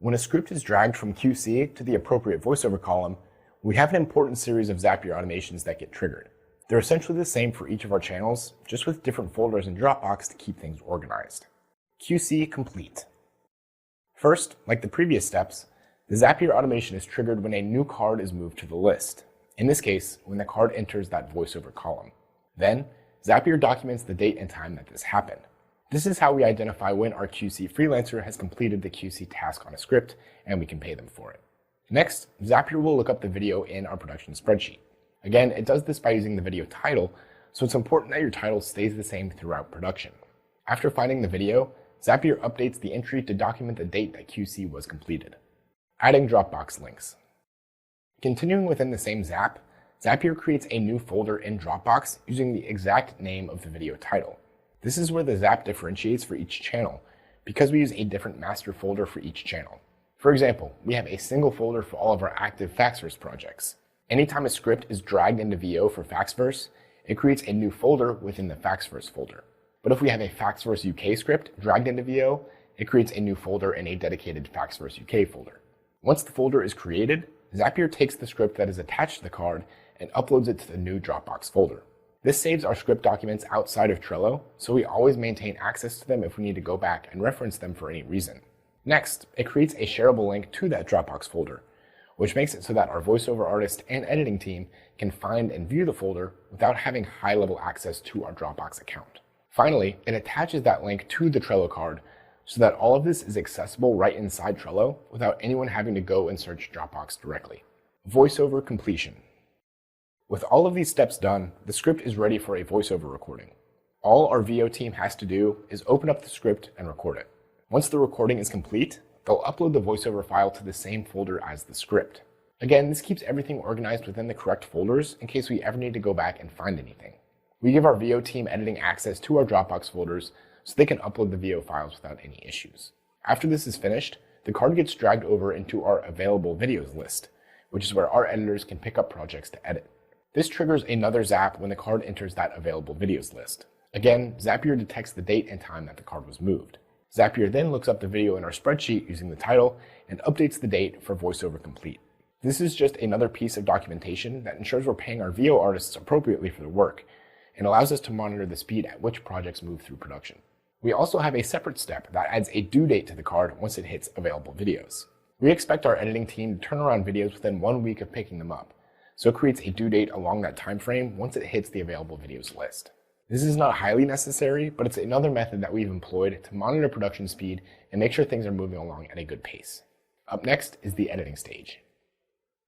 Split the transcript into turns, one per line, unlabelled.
When a script is dragged from QC to the appropriate voiceover column, we have an important series of Zapier automations that get triggered. They're essentially the same for each of our channels, just with different folders in Dropbox to keep things organized. QC complete. First, like the previous steps, the Zapier automation is triggered when a new card is moved to the list. In this case, when the card enters that voiceover column. Then, Zapier documents the date and time that this happened. This is how we identify when our QC freelancer has completed the QC task on a script, and we can pay them for it. Next, Zapier will look up the video in our production spreadsheet. Again, it does this by using the video title, so it's important that your title stays the same throughout production. After finding the video, Zapier updates the entry to document the date that QC was completed. Adding Dropbox links. Continuing within the same Zap, Zapier creates a new folder in Dropbox using the exact name of the video title. This is where the Zap differentiates for each channel, because we use a different master folder for each channel. For example, we have a single folder for all of our active Faxverse projects. Anytime a script is dragged into VO for Faxverse, it creates a new folder within the Faxverse folder. But if we have a Faxverse UK script dragged into VO, it creates a new folder in a dedicated Faxverse UK folder. Once the folder is created, Zapier takes the script that is attached to the card and uploads it to the new Dropbox folder. This saves our script documents outside of Trello, so we always maintain access to them if we need to go back and reference them for any reason. Next, it creates a shareable link to that Dropbox folder, which makes it so that our voiceover artist and editing team can find and view the folder without having high-level access to our Dropbox account. Finally, it attaches that link to the Trello card so that all of this is accessible right inside Trello without anyone having to go and search Dropbox directly. Voiceover completion. With all of these steps done, the script is ready for a voiceover recording. All our VO team has to do is open up the script and record it. Once the recording is complete, they'll upload the voiceover file to the same folder as the script. Again, this keeps everything organized within the correct folders in case we ever need to go back and find anything. We give our VO team editing access to our Dropbox folders so they can upload the VO files without any issues. After this is finished, the card gets dragged over into our available videos list, which is where our editors can pick up projects to edit. This triggers another Zap when the card enters that available videos list. Again, Zapier detects the date and time that the card was moved. Zapier then looks up the video in our spreadsheet using the title and updates the date for voiceover complete. This is just another piece of documentation that ensures we're paying our VO artists appropriately for the work and allows us to monitor the speed at which projects move through production. We also have a separate step that adds a due date to the card once it hits available videos. We expect our editing team to turn around videos within 1 week of picking them up, so it creates a due date along that time frame once it hits the available videos list. This is not highly necessary, but it's another method that we've employed to monitor production speed and make sure things are moving along at a good pace. Up next is the editing stage.